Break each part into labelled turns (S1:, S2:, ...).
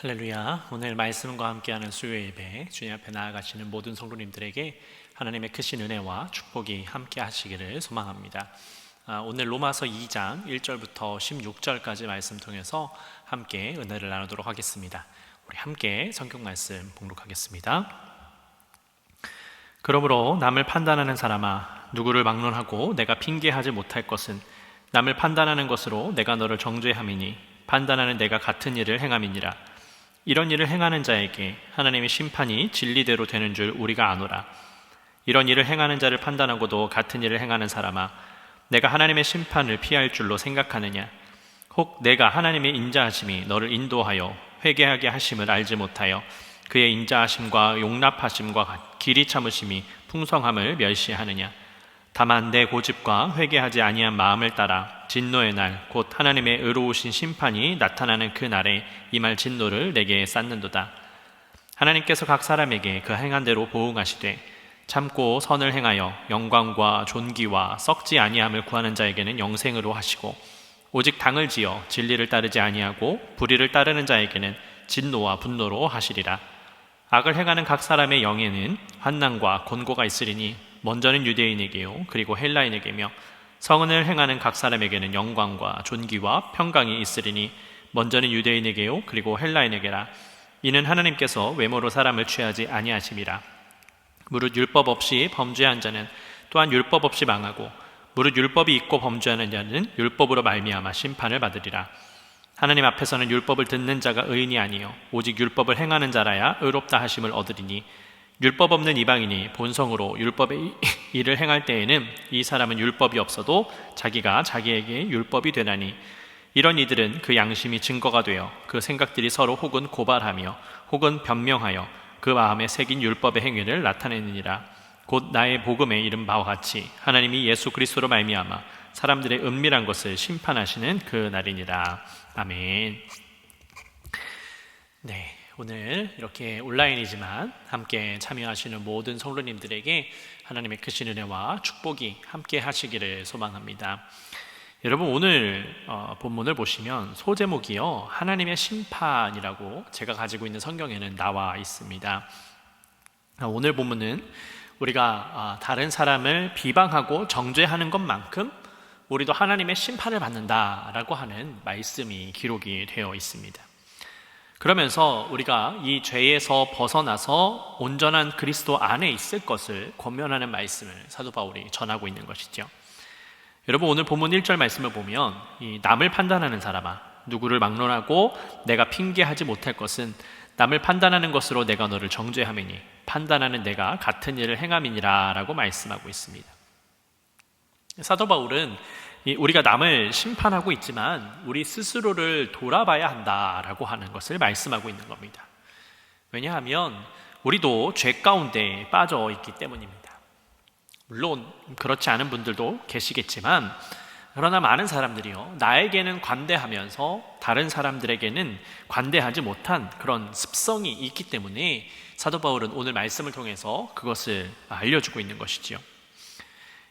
S1: 할렐루야. 오늘 말씀과 함께하는 수요 예배, 주님 앞에 나아가시는 모든 성도님들에게 하나님의 크신 은혜와 축복이 함께 하시기를 소망합니다. 오늘 로마서 2장 1절부터 16절까지 말씀 통해서 함께 은혜를 나누도록 하겠습니다. 우리 함께 성경 말씀 봉독하겠습니다. 그러므로 남을 판단하는 사람아, 누구를 막론하고 내가 핑계하지 못할 것은 남을 판단하는 것으로 내가 너를 정죄함이니 판단하는 내가 같은 일을 행함이니라. 이런 일을 행하는 자에게 하나님의 심판이 진리대로 되는 줄 우리가 아노라. 이런 일을 행하는 자를 판단하고도 같은 일을 행하는 사람아, 내가 하나님의 심판을 피할 줄로 생각하느냐? 혹 내가 하나님의 인자하심이 너를 인도하여 회개하게 하심을 알지 못하여 그의 인자하심과 용납하심과 길이 참으심이 풍성함을 멸시하느냐? 다만 내 고집과 회개하지 아니한 마음을 따라 진노의 날 곧 하나님의 의로우신 심판이 나타나는 그 날에 임할 진노를 내게 쌓는도다. 하나님께서 각 사람에게 그 행한 대로 보응하시되 참고 선을 행하여 영광과 존귀와 썩지 아니함을 구하는 자에게는 영생으로 하시고 오직 당을 지어 진리를 따르지 아니하고 불의를 따르는 자에게는 진노와 분노로 하시리라. 악을 행하는 각 사람의 영에는 환난과 곤고가 있으리니 먼저는 유대인에게요 그리고 헬라인에게며 성은을 행하는 각 사람에게는 영광과 존귀와 평강이 있으리니 먼저는 유대인에게요 그리고 헬라인에게라. 이는 하나님께서 외모로 사람을 취하지 아니하심이라. 무릇 율법 없이 범죄한 자는 또한 율법 없이 망하고 무릇 율법이 있고 범죄하는 자는 율법으로 말미암아 심판을 받으리라. 하나님 앞에서는 율법을 듣는 자가 의인이 아니요 오직 율법을 행하는 자라야 의롭다 하심을 얻으리니 율법 없는 이방인이 본성으로 율법의 일을 행할 때에는 이 사람은 율법이 없어도 자기가 자기에게 율법이 되나니 이런 이들은 그 양심이 증거가 되어 그 생각들이 서로 혹은 고발하며 혹은 변명하여 그 마음에 새긴 율법의 행위를 나타내느니라. 곧 나의 복음에 이른 바와 같이 하나님이 예수 그리스도로 말미암아 사람들의 은밀한 것을 심판하시는 그 날이니라. 아멘. 네, 오늘 이렇게 온라인이지만 함께 참여하시는 모든 성도님들에게 하나님의 크신 은혜와 축복이 함께 하시기를 소망합니다. 여러분, 오늘 본문을 보시면 소제목이요 하나님의 심판이라고 제가 가지고 있는 성경에는 나와 있습니다. 오늘 본문은 우리가 다른 사람을 비방하고 정죄하는 것만큼 우리도 하나님의 심판을 받는다라고 하는 말씀이 기록이 되어 있습니다. 그러면서 우리가 이 죄에서 벗어나서 온전한 그리스도 안에 있을 것을 권면하는 말씀을 사도 바울이 전하고 있는 것이죠. 여러분, 오늘 본문 1절 말씀을 보면 이 남을 판단하는 사람아, 누구를 막론하고 내가 핑계하지 못할 것은 남을 판단하는 것으로 내가 너를 정죄함이니 판단하는 내가 같은 일을 행함이니라 라고 말씀하고 있습니다. 사도 바울은 우리가 남을 심판하고 있지만 우리 스스로를 돌아봐야 한다라고 하는 것을 말씀하고 있는 겁니다. 왜냐하면 우리도 죄 가운데 빠져 있기 때문입니다. 물론 그렇지 않은 분들도 계시겠지만 그러나 많은 사람들이요 나에게는 관대하면서 다른 사람들에게는 관대하지 못한 그런 습성이 있기 때문에 사도 바울은 오늘 말씀을 통해서 그것을 알려주고 있는 것이지요.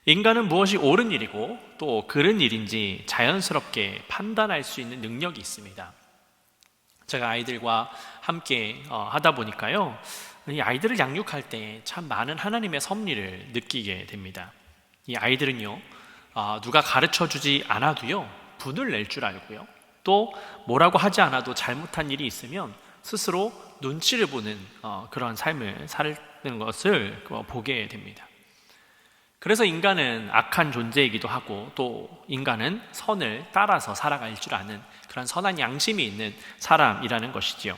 S1: 인간은 무엇이 옳은 일이고 또 그른 일인지 자연스럽게 판단할 수 있는 능력이 있습니다. 제가 아이들과 함께 하다 보니까요, 이 아이들을 양육할 때 참 많은 하나님의 섭리를 느끼게 됩니다. 이 아이들은요, 누가 가르쳐주지 않아도요 분을 낼 줄 알고요, 또 뭐라고 하지 않아도 잘못한 일이 있으면 스스로 눈치를 보는 그런 삶을 사는 것을 보게 됩니다. 그래서 인간은 악한 존재이기도 하고 또 인간은 선을 따라서 살아갈 줄 아는 그런 선한 양심이 있는 사람이라는 것이지요.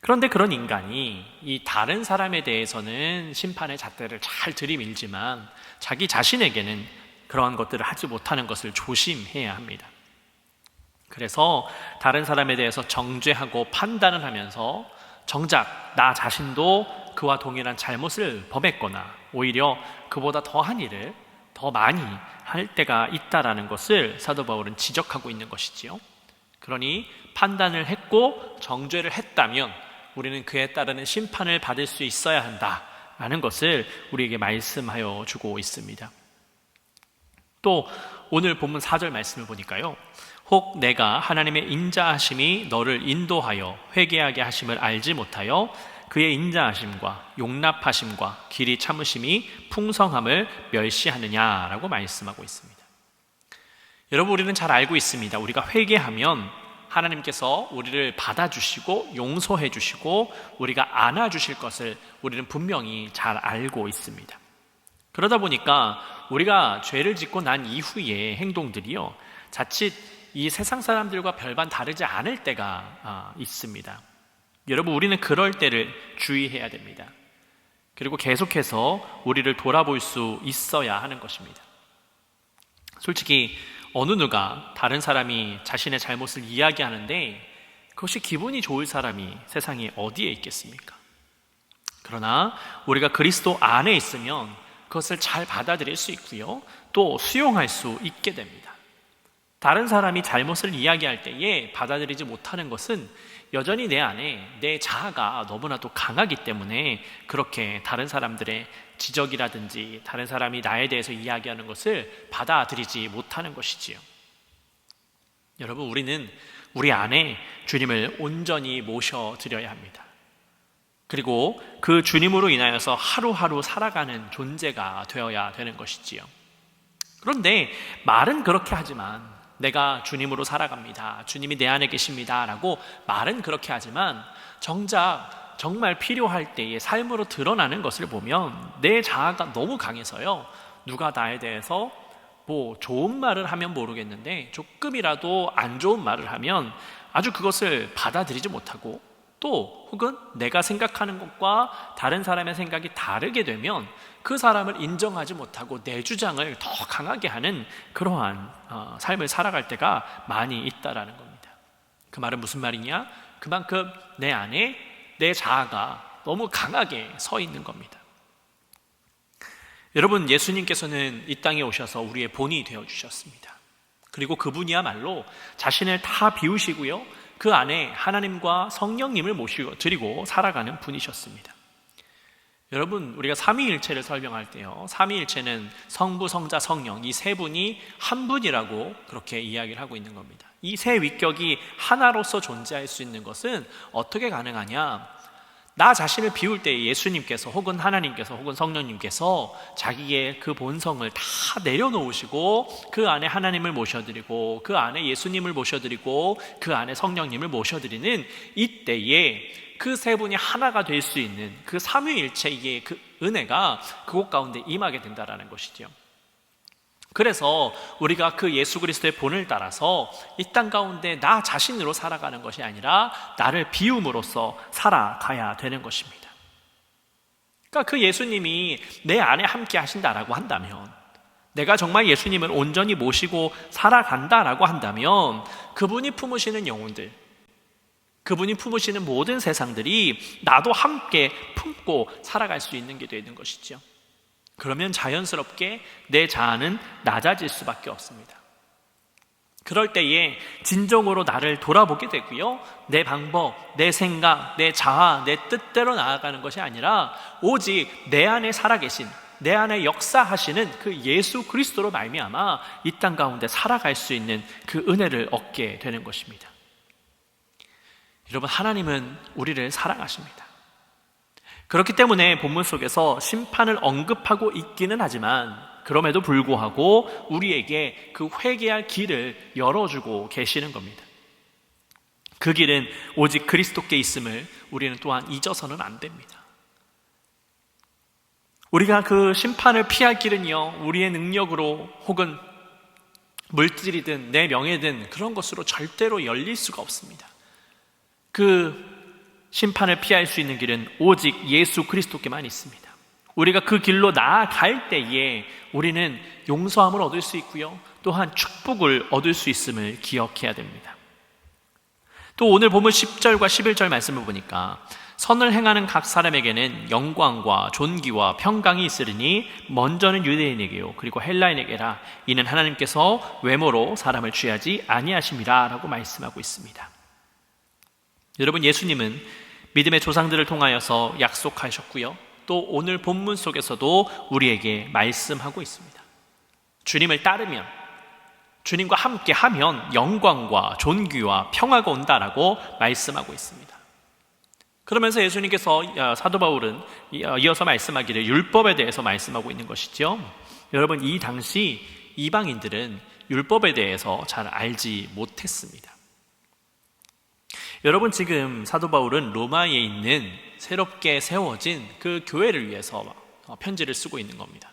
S1: 그런데 그런 인간이 이 다른 사람에 대해서는 심판의 잣대를 잘 들이밀지만 자기 자신에게는 그러한 것들을 하지 못하는 것을 조심해야 합니다. 그래서 다른 사람에 대해서 정죄하고 판단을 하면서 정작 나 자신도 그와 동일한 잘못을 범했거나 오히려 그보다 더한 일을 더 많이 할 때가 있다라는 것을 사도 바울은 지적하고 있는 것이지요. 그러니 판단을 했고 정죄를 했다면 우리는 그에 따르는 심판을 받을 수 있어야 한다라는 것을 우리에게 말씀하여 주고 있습니다. 또 오늘 본문 4절 말씀을 보니까요, 혹 내가 하나님의 인자하심이 너를 인도하여 회개하게 하심을 알지 못하여 그의 인자하심과 용납하심과 길이 참으심이 풍성함을 멸시하느냐라고 말씀하고 있습니다. 여러분, 우리는 잘 알고 있습니다. 우리가 회개하면 하나님께서 우리를 받아주시고 용서해 주시고 우리가 안아주실 것을 우리는 분명히 잘 알고 있습니다. 그러다 보니까 우리가 죄를 짓고 난 이후의 행동들이요, 자칫 이 세상 사람들과 별반 다르지 않을 때가 있습니다. 여러분, 우리는 그럴 때를 주의해야 됩니다. 그리고 계속해서 우리를 돌아볼 수 있어야 하는 것입니다. 솔직히 어느 누가 다른 사람이 자신의 잘못을 이야기하는데 그것이 기분이 좋을 사람이 세상에 어디에 있겠습니까? 그러나 우리가 그리스도 안에 있으면 그것을 잘 받아들일 수 있고요, 또 수용할 수 있게 됩니다. 다른 사람이 잘못을 이야기할 때에 받아들이지 못하는 것은 여전히 내 안에 내 자아가 너무나도 강하기 때문에 그렇게 다른 사람들의 지적이라든지 다른 사람이 나에 대해서 이야기하는 것을 받아들이지 못하는 것이지요. 여러분, 우리는 우리 안에 주님을 온전히 모셔드려야 합니다. 그리고 그 주님으로 인하여서 하루하루 살아가는 존재가 되어야 되는 것이지요. 그런데 말은 그렇게 하지만, 내가 주님으로 살아갑니다, 주님이 내 안에 계십니다 라고 말은 그렇게 하지만, 정작 정말 필요할 때의 삶으로 드러나는 것을 보면 내 자아가 너무 강해서요, 누가 나에 대해서 뭐 좋은 말을 하면 모르겠는데 조금이라도 안 좋은 말을 하면 아주 그것을 받아들이지 못하고, 또 혹은 내가 생각하는 것과 다른 사람의 생각이 다르게 되면 그 사람을 인정하지 못하고 내 주장을 더 강하게 하는 그러한 삶을 살아갈 때가 많이 있다라는 겁니다. 그 말은 무슨 말이냐? 그만큼 내 안에 내 자아가 너무 강하게 서 있는 겁니다. 여러분, 예수님께서는 이 땅에 오셔서 우리의 본이 되어주셨습니다. 그리고 그분이야말로 자신을 다 비우시고요, 그 안에 하나님과 성령님을 모셔드리고 살아가는 분이셨습니다. 여러분, 우리가 삼위일체를 설명할 때요, 삼위일체는 성부, 성자, 성령, 이 세 분이 한 분이라고 그렇게 이야기를 하고 있는 겁니다. 이 세 위격이 하나로서 존재할 수 있는 것은 어떻게 가능하냐? 나 자신을 비울 때 예수님께서 혹은 하나님께서 혹은 성령님께서 자기의 그 본성을 다 내려놓으시고 그 안에 하나님을 모셔드리고 그 안에 예수님을 모셔드리고 그 안에 성령님을 모셔드리는 이때에 그 세 분이 하나가 될 수 있는 그 삼위일체의 그 은혜가 그곳 가운데 임하게 된다는 것이죠. 그래서 우리가 그 예수 그리스도의 본을 따라서 이 땅 가운데 나 자신으로 살아가는 것이 아니라 나를 비움으로써 살아가야 되는 것입니다. 그러니까 그 예수님이 내 안에 함께 하신다라고 한다면, 내가 정말 예수님을 온전히 모시고 살아간다라고 한다면, 그분이 품으시는 영혼들, 그분이 품으시는 모든 세상들이 나도 함께 품고 살아갈 수 있는 게 되는 것이죠. 그러면 자연스럽게 내 자아는 낮아질 수밖에 없습니다. 그럴 때에 진정으로 나를 돌아보게 되고요, 내 방법, 내 생각, 내 자아, 내 뜻대로 나아가는 것이 아니라 오직 내 안에 살아계신, 내 안에 역사하시는 그 예수 그리스도로 말미암아 이 땅 가운데 살아갈 수 있는 그 은혜를 얻게 되는 것입니다. 여러분, 하나님은 우리를 사랑하십니다. 그렇기 때문에 본문 속에서 심판을 언급하고 있기는 하지만 그럼에도 불구하고 우리에게 그 회개할 길을 열어주고 계시는 겁니다. 그 길은 오직 그리스도께 있음을 우리는 또한 잊어서는 안 됩니다. 우리가 그 심판을 피할 길은요, 우리의 능력으로 혹은 물질이든 내 명예든 그런 것으로 절대로 열릴 수가 없습니다. 그 심판을 피할 수 있는 길은 오직 예수 그리스도께만 있습니다. 우리가 그 길로 나아갈 때에 우리는 용서함을 얻을 수 있고요, 또한 축복을 얻을 수 있음을 기억해야 됩니다. 또 오늘 본문 10절과 11절 말씀을 보니까 선을 행하는 각 사람에게는 영광과 존귀와 평강이 있으리니 먼저는 유대인에게요 그리고 헬라인에게라. 이는 하나님께서 외모로 사람을 취하지 아니하심이라 라고 말씀하고 있습니다. 여러분, 예수님은 믿음의 조상들을 통하여서 약속하셨고요, 또 오늘 본문 속에서도 우리에게 말씀하고 있습니다. 주님을 따르면, 주님과 함께 하면 영광과 존귀와 평화가 온다라고 말씀하고 있습니다. 그러면서 예수님께서, 사도 바울은 이어서 말씀하기를 율법에 대해서 말씀하고 있는 것이죠. 여러분, 이 당시 이방인들은 율법에 대해서 잘 알지 못했습니다. 여러분, 지금 사도 바울은 로마에 있는 새롭게 세워진 그 교회를 위해서 편지를 쓰고 있는 겁니다.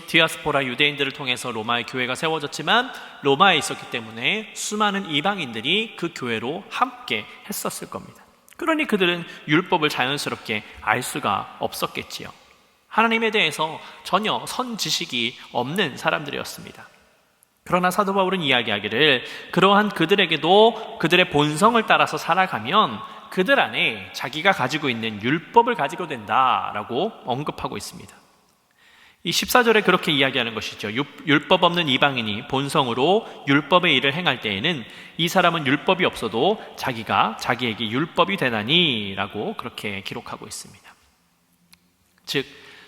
S1: 디아스포라 유대인들을 통해서 로마의 교회가 세워졌지만 로마에 있었기 때문에 수많은 이방인들이 그 교회로 함께 했었을 겁니다. 그러니 그들은 율법을 자연스럽게 알 수가 없었겠지요. 하나님에 대해서 전혀 선지식이 없는 사람들이었습니다. 그러나 사도 바울은 이야기하기를 그러한 그들에게도 그들의 본성을 따라서 살아가면 그들 안에 자기가 가지고 있는 율법을 가지고 된다라고 언급하고 있습니다. 이 14절에 그렇게 이야기하는 것이죠. 율법 없는 이방인이 본성으로 율법의 일을 행할 때에는 이 사람은 율법이 없어도 자기가 자기에게 율법이 되나니 라고 그렇게 기록하고 있습니다. 즉,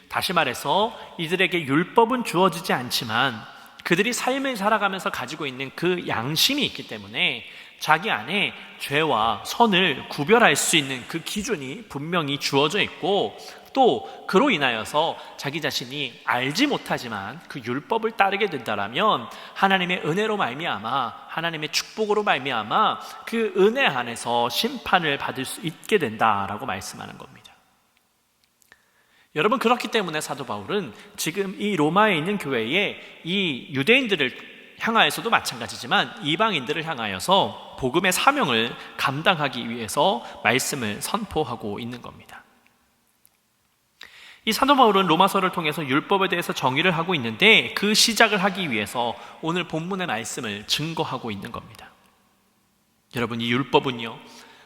S1: 다시 말해서 이들에게 율법은 주어지지 않지만 그들이 삶을 살아가면서 가지고 있는 그 양심이 있기 때문에 자기 안에 죄와 선을 구별할 수 있는 그 기준이 분명히 주어져 있고, 또 그로 인하여서 자기 자신이 알지 못하지만 그 율법을 따르게 된다라면 하나님의 은혜로 말미암아, 하나님의 축복으로 말미암아 그 은혜 안에서 심판을 받을 수 있게 된다라고 말씀하는 겁니다. 여러분, 그렇기 때문에 사도 바울은 지금 이 로마에 있는 교회에 이 유대인들을 향하여서도 마찬가지지만 이방인들을 향하여서 복음의 사명을 감당하기 위해서 말씀을 선포하고 있는 겁니다. 이 사도 바울은 로마서를 통해서 율법에 대해서 정의를 하고 있는데 그 시작을 하기 위해서 오늘 본문의 말씀을 증거하고 있는 겁니다. 여러분, 이 율법은요,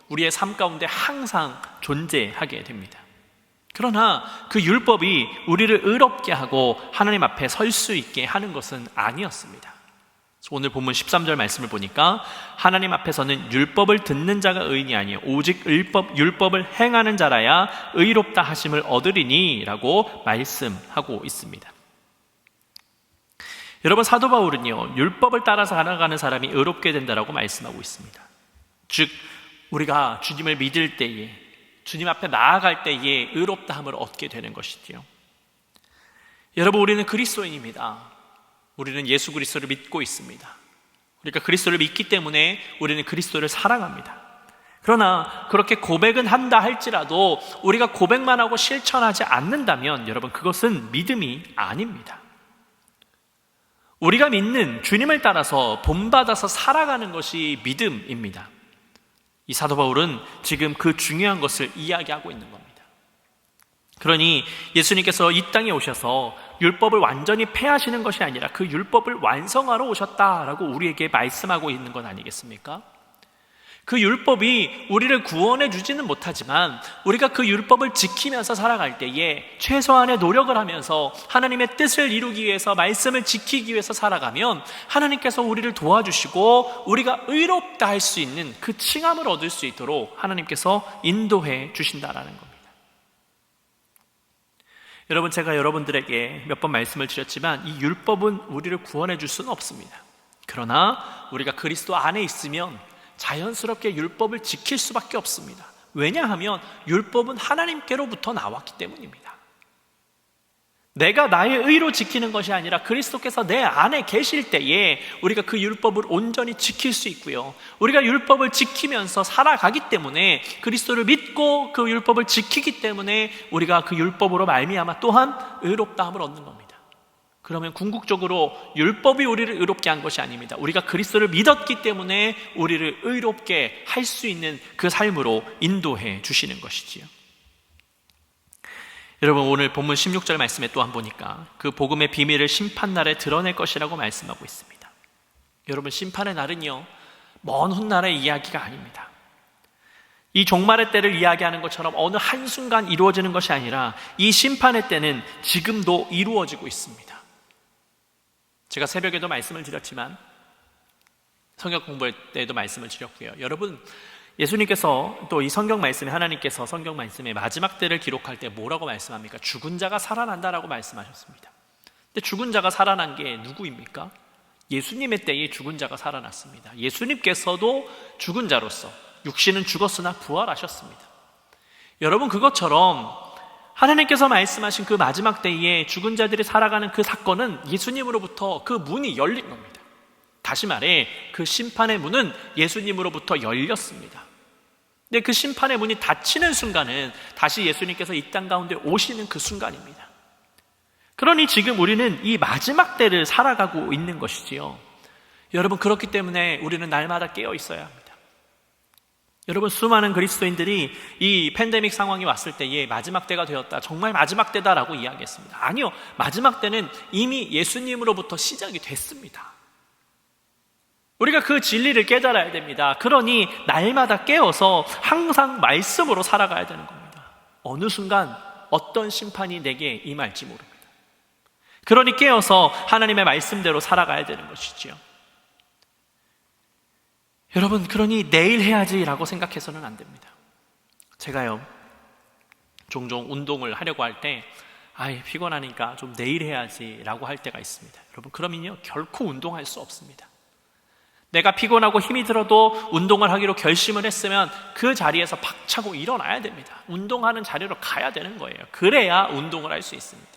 S1: 우리의 삶 가운데 항상 존재하게 됩니다. 그러나 그 율법이 우리를 의롭게 하고 하나님 앞에 설 수 있게 하는 것은 아니었습니다. 오늘 본문 13절 말씀을 보니까 하나님 앞에서는 율법을 듣는 자가 의인이 아니요 오직 율법을 행하는 자라야 의롭다 하심을 얻으리니 라고 말씀하고 있습니다. 여러분, 사도 바울은요, 율법을 따라서 살아가는 사람이 의롭게 된다라고 말씀하고 있습니다. 즉, 우리가 주님을 믿을 때에, 주님 앞에 나아갈 때에 의롭다함을 얻게 되는 것이지요. 여러분, 우리는 그리스도인입니다. 우리는 예수 그리스도를 믿고 있습니다. 그러니까 그리스도를 믿기 때문에 우리는 그리스도를 사랑합니다. 그러나 그렇게 고백은 한다 할지라도 우리가 고백만 하고 실천하지 않는다면 여러분, 그것은 믿음이 아닙니다. 우리가 믿는 주님을 따라서 본받아서 살아가는 것이 믿음입니다. 이 사도 바울은 지금 그 중요한 것을 이야기하고 있는 겁니다. 그러니 예수님께서 이 땅에 오셔서 율법을 완전히 폐하시는 것이 아니라 그 율법을 완성하러 오셨다라고 우리에게 말씀하고 있는 것 아니겠습니까? 그 율법이 우리를 구원해 주지는 못하지만 우리가 그 율법을 지키면서 살아갈 때에 최소한의 노력을 하면서 하나님의 뜻을 이루기 위해서, 말씀을 지키기 위해서 살아가면 하나님께서 우리를 도와주시고 우리가 의롭다 할 수 있는 그 칭함을 얻을 수 있도록 하나님께서 인도해 주신다라는 겁니다. 여러분, 제가 여러분들에게 몇 번 말씀을 드렸지만 이 율법은 우리를 구원해 줄 수는 없습니다. 그러나 우리가 그리스도 안에 있으면 자연스럽게 율법을 지킬 수밖에 없습니다. 왜냐하면 율법은 하나님께로부터 나왔기 때문입니다. 내가 나의 의로 지키는 것이 아니라 그리스도께서 내 안에 계실 때에 우리가 그 율법을 온전히 지킬 수 있고요, 우리가 율법을 지키면서 살아가기 때문에, 그리스도를 믿고 그 율법을 지키기 때문에 우리가 그 율법으로 말미암아 또한 의롭다함을 얻는 겁니다. 그러면 궁극적으로 율법이 우리를 의롭게 한 것이 아닙니다. 우리가 그리스도를 믿었기 때문에 우리를 의롭게 할 수 있는 그 삶으로 인도해 주시는 것이지요. 여러분, 오늘 본문 16절 말씀에 또한 보니까 그 복음의 비밀을 심판날에 드러낼 것이라고 말씀하고 있습니다. 여러분, 심판의 날은요, 먼 훗날의 이야기가 아닙니다. 이 종말의 때를 이야기하는 것처럼 어느 한순간 이루어지는 것이 아니라 이 심판의 때는 지금도 이루어지고 있습니다. 제가 새벽에도 말씀을 드렸지만 성경 공부할 때도 말씀을 드렸고요. 여러분, 예수님께서 또 이 성경 말씀에, 하나님께서 성경 말씀에 마지막 때를 기록할 때 뭐라고 말씀합니까? 죽은 자가 살아난다라고 말씀하셨습니다. 근데 죽은 자가 살아난 게 누구입니까? 예수님의 때에 죽은 자가 살아났습니다. 예수님께서도 죽은 자로서 육신은 죽었으나 부활하셨습니다. 여러분, 그것처럼 하나님께서 말씀하신 그 마지막 때에 죽은 자들이 살아가는 그 사건은 예수님으로부터 그 문이 열린 겁니다. 다시 말해 그 심판의 문은 예수님으로부터 열렸습니다. 근데 그 심판의 문이 닫히는 순간은 다시 예수님께서 이 땅 가운데 오시는 그 순간입니다. 그러니 지금 우리는 이 마지막 때를 살아가고 있는 것이지요. 여러분, 그렇기 때문에 우리는 날마다 깨어 있어야 합니다. 여러분, 수많은 그리스도인들이 이 팬데믹 상황이 왔을 때에 마지막 때가 되었다, 정말 마지막 때다라고 이야기했습니다. 아니요, 마지막 때는 이미 예수님으로부터 시작이 됐습니다. 우리가 그 진리를 깨달아야 됩니다. 그러니 날마다 깨어서 항상 말씀으로 살아가야 되는 겁니다. 어느 순간 어떤 심판이 내게 임할지 모릅니다. 그러니 깨어서 하나님의 말씀대로 살아가야 되는 것이지요. 여러분, 그러니 내일 해야지라고 생각해서는 안 됩니다. 제가요, 종종 운동을 하려고 할 때 피곤하니까 좀 내일 해야지라고 할 때가 있습니다. 여러분, 그러면요 결코 운동할 수 없습니다. 내가 피곤하고 힘이 들어도 운동을 하기로 결심을 했으면 그 자리에서 박차고 일어나야 됩니다. 운동하는 자리로 가야 되는 거예요. 그래야 운동을 할 수 있습니다.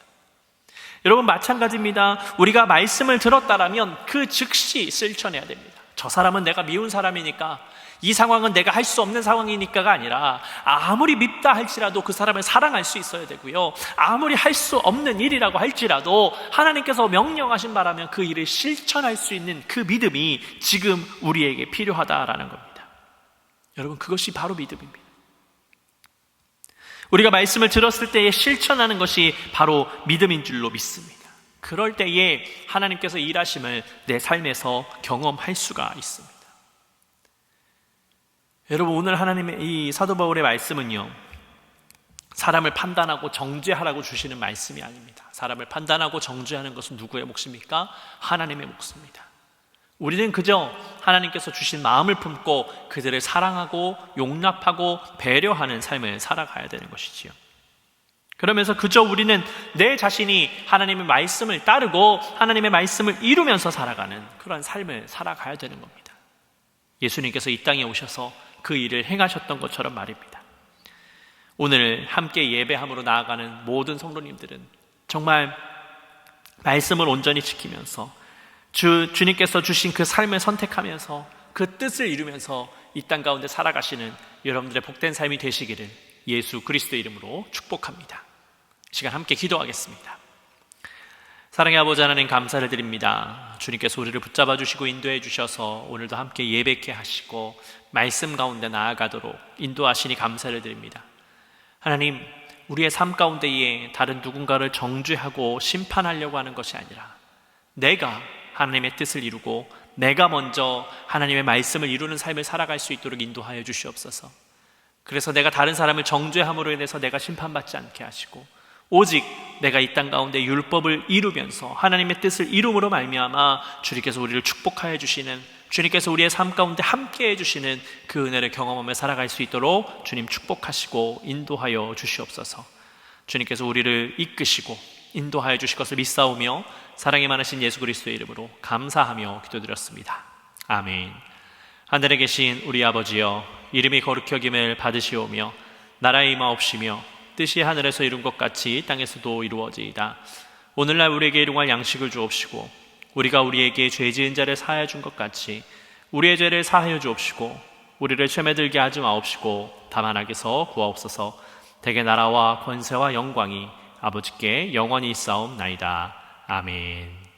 S1: 여러분, 마찬가지입니다. 우리가 말씀을 들었다라면 그 즉시 실천해야 됩니다. 저 사람은 내가 미운 사람이니까, 이 상황은 내가 할 수 없는 상황이니까가 아니라 아무리 밉다 할지라도 그 사람을 사랑할 수 있어야 되고요, 아무리 할 수 없는 일이라고 할지라도 하나님께서 명령하신 바라면 그 일을 실천할 수 있는 그 믿음이 지금 우리에게 필요하다라는 겁니다. 여러분, 그것이 바로 믿음입니다. 우리가 말씀을 들었을 때에 실천하는 것이 바로 믿음인 줄로 믿습니다. 그럴 때에 하나님께서 일하심을 내 삶에서 경험할 수가 있습니다. 여러분, 오늘 하나님의 이 사도 바울의 말씀은요, 사람을 판단하고 정죄하라고 주시는 말씀이 아닙니다. 사람을 판단하고 정죄하는 것은 누구의 몫입니까? 하나님의 몫입니다. 우리는 그저 하나님께서 주신 마음을 품고 그들을 사랑하고 용납하고 배려하는 삶을 살아가야 되는 것이지요. 그러면서 그저 우리는 내 자신이 하나님의 말씀을 따르고 하나님의 말씀을 이루면서 살아가는 그런 삶을 살아가야 되는 겁니다. 예수님께서 이 땅에 오셔서 그 일을 행하셨던 것처럼 말입니다. 오늘 함께 예배함으로 나아가는 모든 성도님들은 정말 말씀을 온전히 지키면서 주님께서 주신 그 삶을 선택하면서 그 뜻을 이루면서 이 땅 가운데 살아가시는 여러분들의 복된 삶이 되시기를 예수 그리스도의 이름으로 축복합니다. 시간 함께 기도하겠습니다. 사랑의 아버지 하나님, 감사를 드립니다. 주님께서 우리를 붙잡아 주시고 인도해 주셔서 오늘도 함께 예배케 하시고 말씀 가운데 나아가도록 인도하시니 감사를 드립니다. 하나님, 우리의 삶 가운데에 다른 누군가를 정죄하고 심판하려고 하는 것이 아니라 내가 하나님의 뜻을 이루고 내가 먼저 하나님의 말씀을 이루는 삶을 살아갈 수 있도록 인도하여 주시옵소서. 그래서 내가 다른 사람을 정죄함으로 인해서 내가 심판받지 않게 하시고 오직 내가 이 땅 가운데 율법을 이루면서 하나님의 뜻을 이룸으로 말미암아 주님께서 우리를 축복하여 주시는, 주님께서 우리의 삶 가운데 함께해 주시는 그 은혜를 경험하며 살아갈 수 있도록 주님 축복하시고 인도하여 주시옵소서. 주님께서 우리를 이끄시고 인도하여 주실 것을 믿사오며 사랑이 많으신 예수 그리스도의 이름으로 감사하며 기도드렸습니다. 아멘. 하늘에 계신 우리 아버지여, 이름이 거룩히 여김을 받으시오며 나라의 임하옵시며 뜻이 하늘에서 이룬 것 같이 땅에서도 이루어지이다. 오늘날 우리에게 일용할 양식을 주옵시고 우리가 우리에게 죄 지은 자를 사하여 준 것 같이 우리의 죄를 사하여 주옵시고 우리를 시험에 들게 하지 마옵시고 다만 악에서 구하옵소서. 대개 나라와 권세와 영광이 아버지께 영원히 있사옵나이다. 아멘.